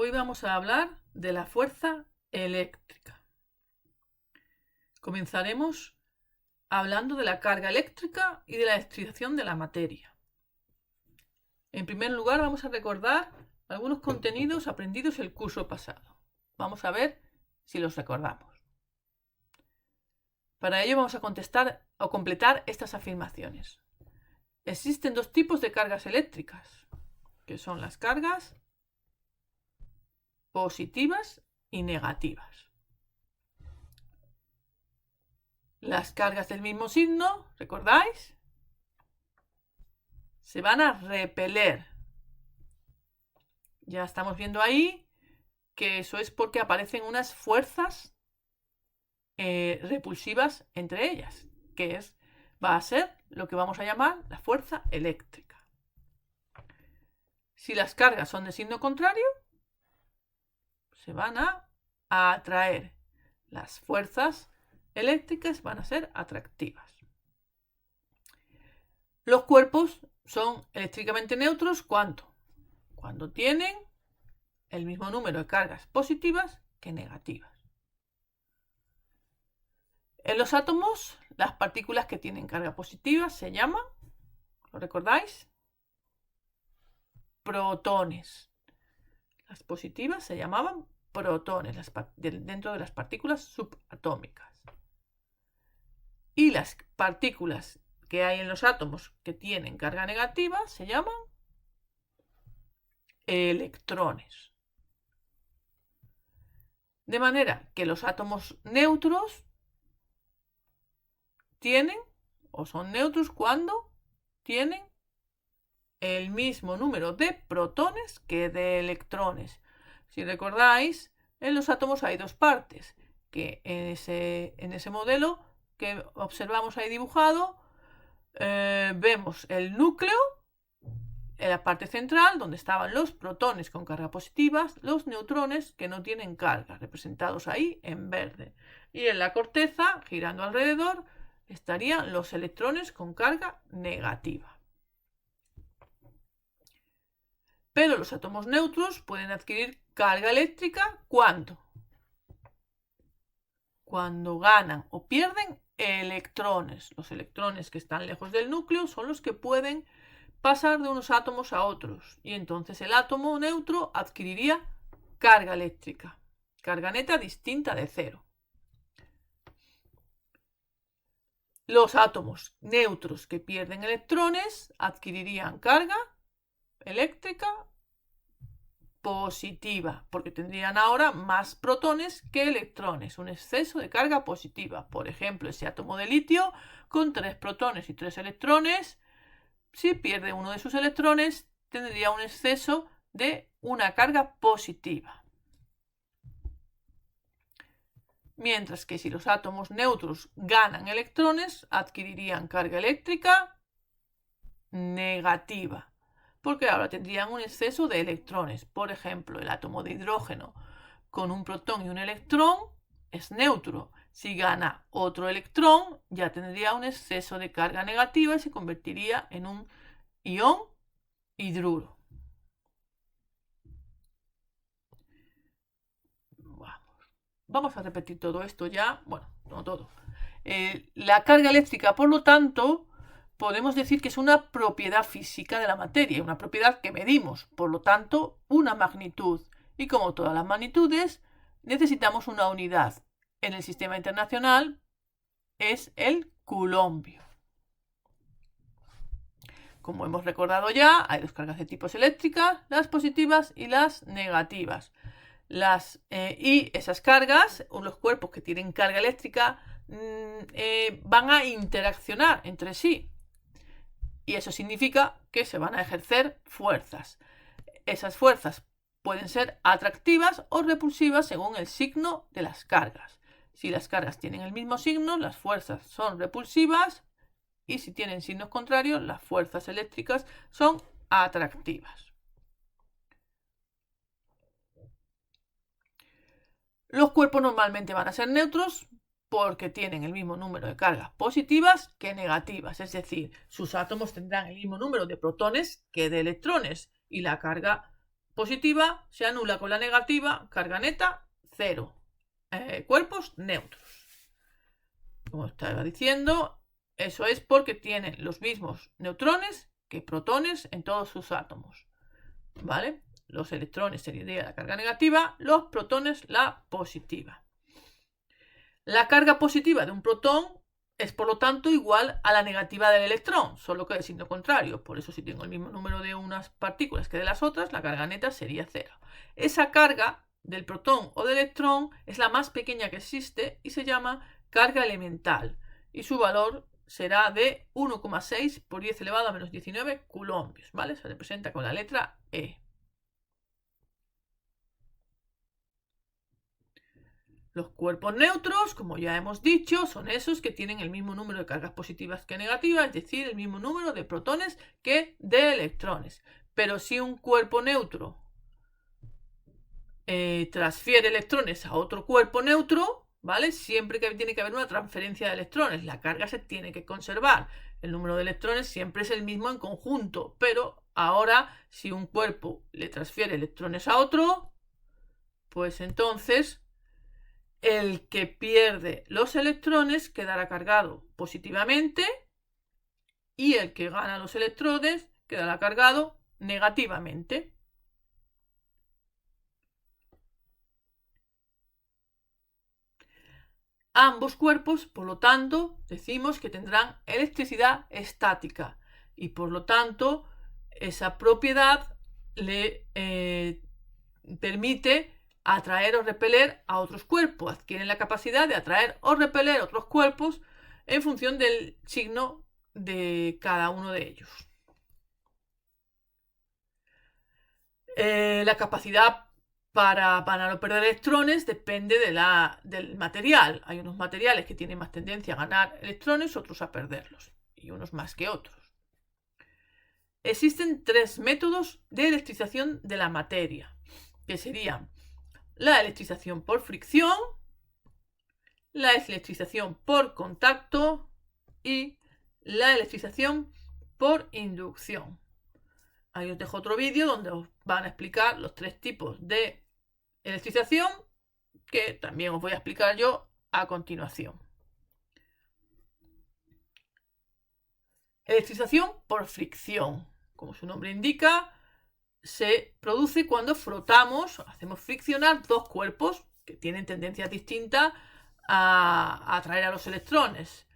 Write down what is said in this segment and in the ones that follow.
Hoy vamos a hablar de la fuerza eléctrica. Comenzaremos hablando de la carga eléctrica y de la electrización de la materia. En primer lugar, vamos a recordar algunos contenidos aprendidos el curso pasado. Vamos a ver si los recordamos. Para ello vamos a contestar o completar estas afirmaciones. Existen dos tipos de cargas eléctricas, que son las cargas positivas y negativas. Las cargas del mismo signo, ¿recordáis? Se van a repeler. Ya estamos viendo ahí que eso es porque aparecen unas fuerzas repulsivas entre ellas, que va a ser lo que vamos a llamar la fuerza eléctrica. Si las cargas son de signo contrario, se van a atraer. Las fuerzas eléctricas van a ser atractivas. Los cuerpos son eléctricamente neutros cuando tienen el mismo número de cargas positivas que negativas. En los átomos, las partículas que tienen carga positiva se llaman, ¿lo recordáis? Protones. Las positivas se llamaban protones dentro de las partículas subatómicas. Y las partículas que hay en los átomos que tienen carga negativa se llaman electrones. De manera que los átomos neutros tienen o son neutros cuando tienen el mismo número de protones que de electrones. Si recordáis, en los átomos hay dos partes, que en ese modelo que observamos ahí dibujado, vemos el núcleo en la parte central, donde estaban los protones con carga positiva, los neutrones que no tienen carga, representados ahí en verde. Y en la corteza, girando alrededor, estarían los electrones con carga negativa. Pero los átomos neutros pueden adquirir carga eléctrica ¿cuándo? Cuando ganan o pierden electrones. Los electrones que están lejos del núcleo son los que pueden pasar de unos átomos a otros. Y entonces el átomo neutro adquiriría carga eléctrica. Carga neta distinta de cero. Los átomos neutros que pierden electrones adquirirían carga eléctrica positiva, porque tendrían ahora más protones que electrones, un exceso de carga positiva. Por ejemplo, ese átomo de litio con 3 protones y 3 electrones, si pierde uno de sus electrones, tendría un exceso de una carga positiva. Mientras que si los átomos neutros ganan electrones, adquirirían carga eléctrica negativa, porque ahora tendrían un exceso de electrones. Por ejemplo, el átomo de hidrógeno con un protón y un electrón es neutro. Si gana otro electrón, ya tendría un exceso de carga negativa y se convertiría en un ion hidruro. Vamos a repetir todo esto ya. Bueno, no todo. La carga eléctrica, por lo tanto, podemos decir que es una propiedad física de la materia, una propiedad que medimos, por lo tanto, una magnitud. Y como todas las magnitudes, necesitamos una unidad. En el sistema internacional es el coulombio. Como hemos recordado ya, hay dos cargas de tipos eléctricas, las positivas y las negativas. Y esas cargas, los cuerpos que tienen carga eléctrica, van a interaccionar entre sí. Y eso significa que se van a ejercer fuerzas. Esas fuerzas pueden ser atractivas o repulsivas según el signo de las cargas. Si las cargas tienen el mismo signo, las fuerzas son repulsivas, y si tienen signos contrarios, las fuerzas eléctricas son atractivas. Los cuerpos normalmente van a ser neutros porque tienen el mismo número de cargas positivas que negativas, es decir, sus átomos tendrán el mismo número de protones que de electrones y la carga positiva se anula con la negativa, carga neta, 0. Cuerpos neutros. Como estaba diciendo, eso es porque tienen los mismos neutrones que protones en todos sus átomos. ¿Vale? Los electrones serían la carga negativa, los protones la positiva. La carga positiva de un protón es por lo tanto igual a la negativa del electrón, solo que de signo contrario. Por eso si tengo el mismo número de unas partículas que de las otras, la carga neta sería 0. Esa carga del protón o del electrón es la más pequeña que existe y se llama carga elemental. Y su valor será de 1,6 por 10 elevado a menos 19 coulombios, ¿vale? Se representa con la letra E. Los cuerpos neutros, como ya hemos dicho, son esos que tienen el mismo número de cargas positivas que negativas, es decir, el mismo número de protones que de electrones. Pero si un cuerpo neutro transfiere electrones a otro cuerpo neutro, ¿vale? Siempre que tiene que haber una transferencia de electrones, la carga se tiene que conservar. El número de electrones siempre es el mismo en conjunto, pero ahora si un cuerpo le transfiere electrones a otro, pues entonces el que pierde los electrones quedará cargado positivamente y el que gana los electrones quedará cargado negativamente. Ambos cuerpos, por lo tanto, decimos que tendrán electricidad estática y por lo tanto esa propiedad le permite atraer o repeler a otros cuerpos. Adquieren la capacidad de atraer o repeler otros cuerpos en función del signo de cada uno de ellos. La capacidad para no perder electrones depende del material. Hay unos materiales que tienen más tendencia a ganar electrones, otros a perderlos, y unos más que otros. Existen 3 métodos de electrización de la materia, que serían la electrización por fricción, la electrización por contacto y la electrización por inducción. Ahí os dejo otro vídeo donde os van a explicar los 3 tipos de electrización que también os voy a explicar yo a continuación. Electrización por fricción. Como su nombre indica, se produce cuando frotamos, hacemos friccionar dos cuerpos que tienen tendencias distintas a atraer a los electrones.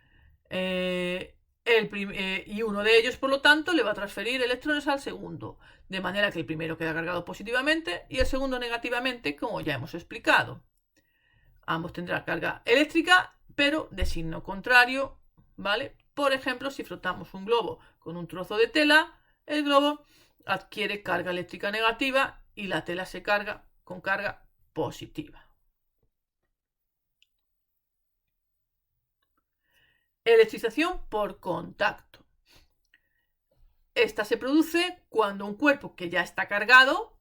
Y uno de ellos, por lo tanto, le va a transferir electrones al segundo, de manera que el primero queda cargado positivamente y el segundo negativamente, como ya hemos explicado. Ambos tendrán carga eléctrica, pero de signo contrario, ¿vale? Por ejemplo, si frotamos un globo con un trozo de tela, el globo adquiere carga eléctrica negativa y la tela se carga con carga positiva. Electrización por contacto. Esta se produce cuando un cuerpo que ya está cargado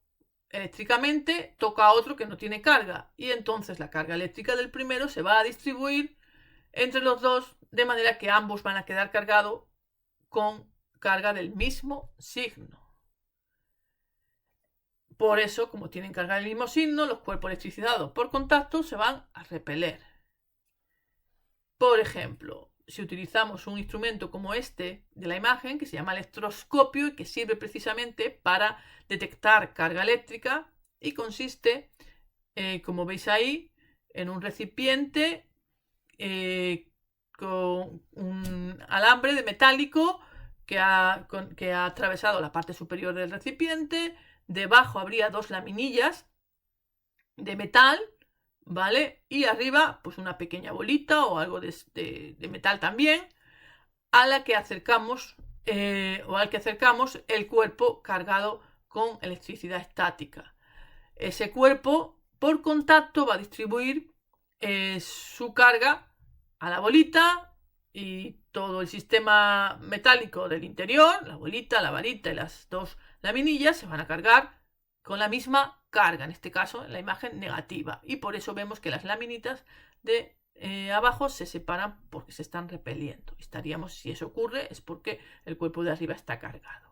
eléctricamente toca a otro que no tiene carga y entonces la carga eléctrica del primero se va a distribuir entre los dos de manera que ambos van a quedar cargados con carga del mismo signo. Por eso, como tienen carga del mismo signo, los cuerpos electrizados por contacto se van a repeler. Por ejemplo, si utilizamos un instrumento como este de la imagen, que se llama electroscopio y que sirve precisamente para detectar carga eléctrica y consiste, como veis ahí, en un recipiente con un alambre de metálico que ha atravesado la parte superior del recipiente. Debajo habría 2 laminillas de metal, ¿vale? Y arriba, pues una pequeña bolita o algo de metal también, a la que acercamos o al que acercamos el cuerpo cargado con electricidad estática. Ese cuerpo, por contacto, va a distribuir su carga a la bolita y todo el sistema metálico del interior, la bolita, la varita y las 2 laminillas se van a cargar con la misma carga, en este caso en la imagen negativa, y por eso vemos que las laminitas de abajo se separan porque se están repeliendo. Si eso ocurre es porque el cuerpo de arriba está cargado.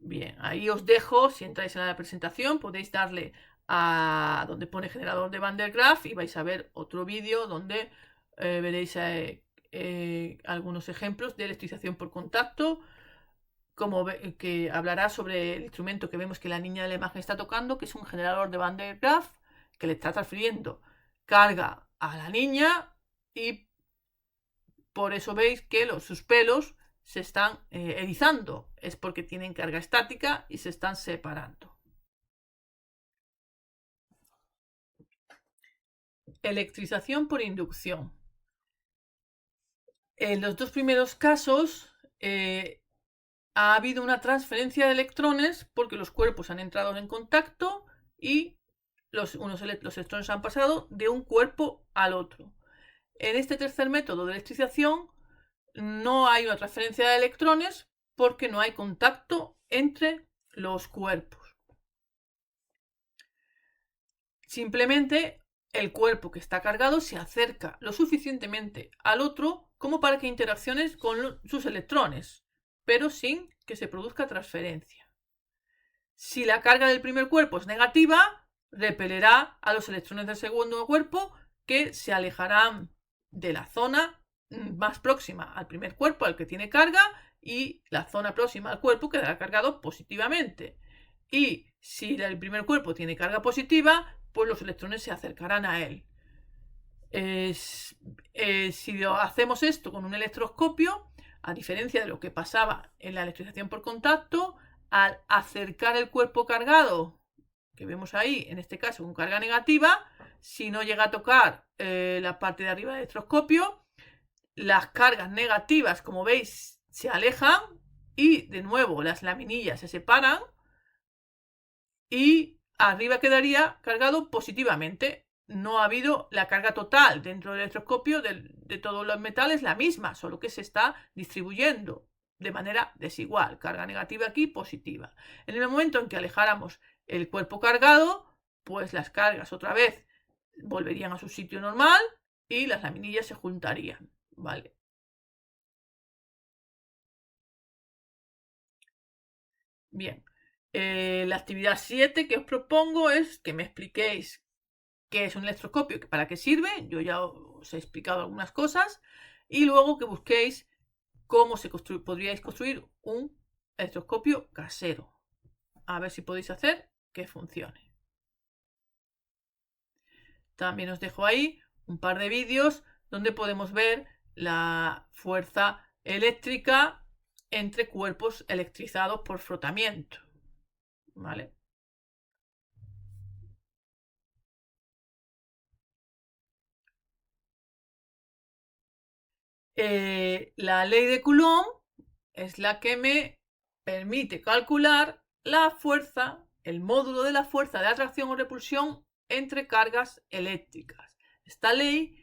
Bien, ahí os dejo, si entráis en la presentación, podéis darle a donde pone generador de Van der Graaf y vais a ver otro vídeo donde veréis algunos ejemplos de electrización por contacto, que hablará sobre el instrumento que vemos que la niña de la imagen está tocando, que es un generador de Van der Graaf, que le está transfiriendo carga a la niña y por eso veis que sus pelos se están erizando. Es porque tienen carga estática y se están separando. Electrización por inducción. En los dos primeros casos ha habido una transferencia de electrones porque los cuerpos han entrado en contacto y los electrones han pasado de un cuerpo al otro. En este tercer método de electrización no hay una transferencia de electrones porque no hay contacto entre los cuerpos. Simplemente el cuerpo que está cargado se acerca lo suficientemente al otro como para que interacciones con sus electrones, pero sin que se produzca transferencia. Si la carga del primer cuerpo es negativa, repelerá a los electrones del segundo cuerpo, que se alejarán de la zona más próxima al primer cuerpo, al que tiene carga, y la zona próxima al cuerpo quedará cargado positivamente. Y si el primer cuerpo tiene carga positiva, pues los electrones se acercarán a él. Si hacemos esto con un electroscopio, a diferencia de lo que pasaba en la electrización por contacto, al acercar el cuerpo cargado, que vemos ahí, en este caso con carga negativa, si no llega a tocar la parte de arriba del electroscopio, las cargas negativas, como veis, se alejan y de nuevo las laminillas se separan y arriba quedaría cargado positivamente. No ha habido la carga total dentro del electroscopio de todos los metales, la misma, solo que se está distribuyendo de manera desigual. Carga negativa aquí, positiva. En el momento en que alejáramos el cuerpo cargado, pues las cargas otra vez volverían a su sitio normal y las laminillas se juntarían. ¿Vale? Bien. La actividad 7 que os propongo es que me expliquéis qué es un electroscopio, para qué sirve. Yo ya os he explicado algunas cosas. Y luego que busquéis cómo podríais construir un electroscopio casero. A ver si podéis hacer que funcione. También os dejo ahí un par de vídeos donde podemos ver la fuerza eléctrica entre cuerpos electrizados por frotamiento. ¿Vale? La ley de Coulomb es la que me permite calcular la fuerza, el módulo de la fuerza de atracción o repulsión entre cargas eléctricas. Esta ley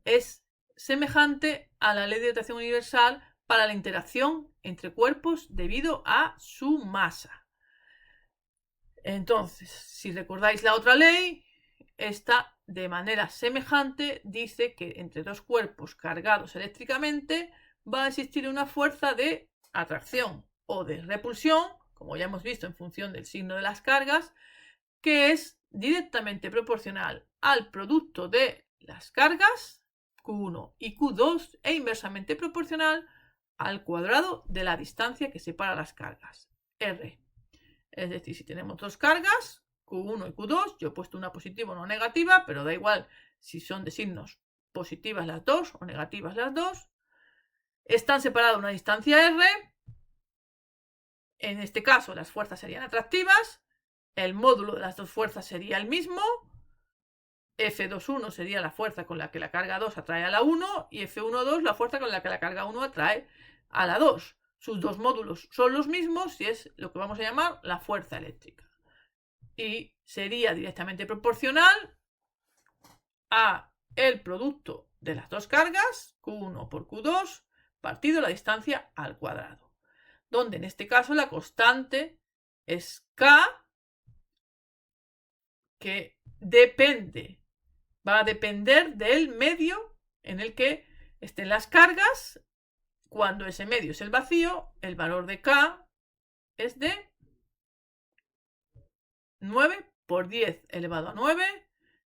es semejante a la ley de atracción universal para la interacción entre cuerpos debido a su masa. Entonces, si recordáis la otra ley, esta de manera semejante dice que entre dos cuerpos cargados eléctricamente va a existir una fuerza de atracción o de repulsión, como ya hemos visto en función del signo de las cargas, que es directamente proporcional al producto de las cargas, Q1 y Q2, e inversamente proporcional al cuadrado de la distancia que separa las cargas, R. Es decir, si tenemos dos cargas, Q1 y Q2, yo he puesto una positiva o una negativa, pero da igual si son de signos positivas las dos o negativas las dos, están separadas a una distancia R. En este caso las fuerzas serían atractivas, el módulo de las dos fuerzas sería el mismo, F21 sería la fuerza con la que la carga 2 atrae a la 1 y F12 la fuerza con la que la carga 1 atrae a la 2. Sus dos módulos son los mismos y es lo que vamos a llamar la fuerza eléctrica. Y sería directamente proporcional a el producto de las dos cargas, Q1 por Q2, partido la distancia al cuadrado. Donde en este caso la constante es K, que va a depender del medio en el que estén las cargas. Cuando ese medio es el vacío, el valor de K es de 9 por 10 elevado a 9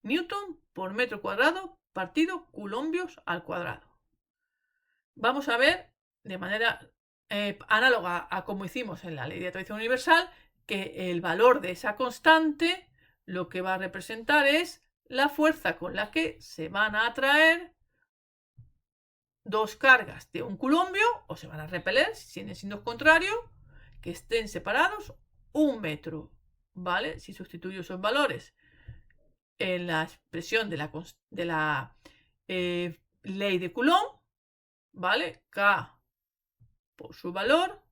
newton por metro cuadrado partido coulombios al cuadrado. Vamos a ver de manera análoga a como hicimos en la ley de atracción universal que el valor de esa constante lo que va a representar es la fuerza con la que se van a atraer dos cargas de un coulombio, o se van a repeler, si tienen signos contrarios, que estén separados 1 metro, ¿vale? Si sustituyo esos valores en la expresión de la ley de Coulomb, ¿vale? K por su valor,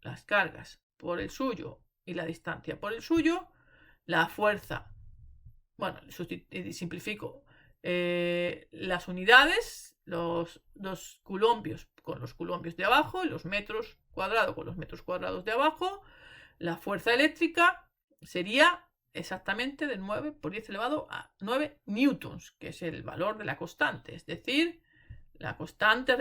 las cargas por el suyo y la distancia por el suyo, la fuerza, bueno, simplifico, las unidades, los coulombios con los coulombios de abajo y los metros cuadrados con los metros cuadrados de abajo, la fuerza eléctrica sería exactamente de 9 por 10 elevado a 9 newtons, que es el valor de la constante, es decir, la constante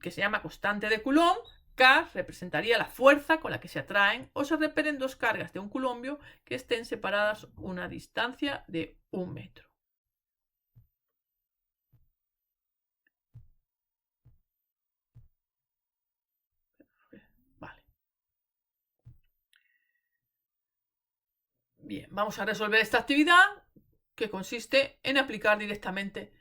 que se llama constante de Coulomb. K representaría la fuerza con la que se atraen o se repelen dos cargas de un coulombio que estén separadas una distancia de 1 metro. Vale. Bien, vamos a resolver esta actividad que consiste en aplicar directamente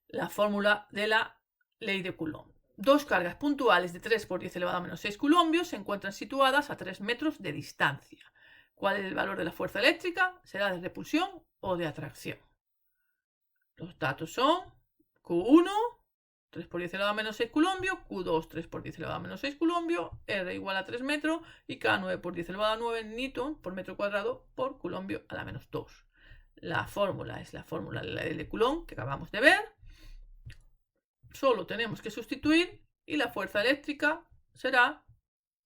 la fórmula de la ley de Coulomb. Dos cargas puntuales de 3 por 10 elevado a menos 6 coulombios se encuentran situadas a 3 metros de distancia. ¿Cuál es el valor de la fuerza eléctrica? ¿Será de repulsión o de atracción? Los datos son Q1, 3 por 10 elevado a menos 6 coulombios, Q2, 3 por 10 elevado a menos 6 coulombios, R igual a 3 metros y K 9 por 10 elevado a 9 newton por metro cuadrado por coulombio a la menos 2. La fórmula es la fórmula de la ley de Coulomb que acabamos de ver. Solo tenemos que sustituir y la fuerza eléctrica será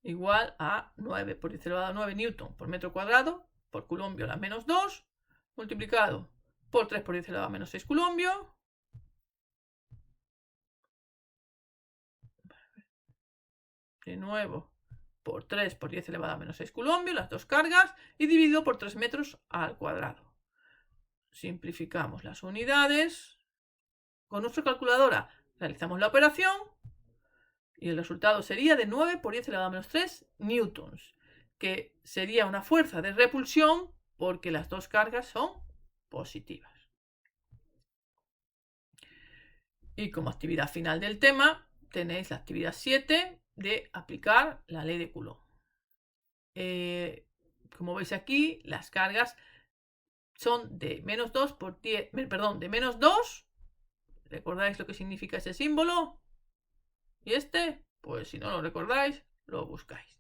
igual a 9 por 10 elevado a 9 newton por metro cuadrado por coulombio a la menos 2 multiplicado por 3 por 10 elevado a menos 6 coulombios de nuevo por 3 por 10 elevado a menos 6 coulombios, las dos cargas, y dividido por 3 metros al cuadrado. Simplificamos las unidades. Con nuestra calculadora realizamos la operación y el resultado sería de 9 por 10 elevado a menos 3 newtons, que sería una fuerza de repulsión porque las dos cargas son positivas. Y como actividad final del tema tenéis la actividad 7 de aplicar la ley de Coulomb. Como veis aquí, las cargas son de menos 2 por 10, perdón, de menos 2. ¿Recordáis lo que significa ese símbolo? ¿Y este? Pues si no lo recordáis, lo buscáis.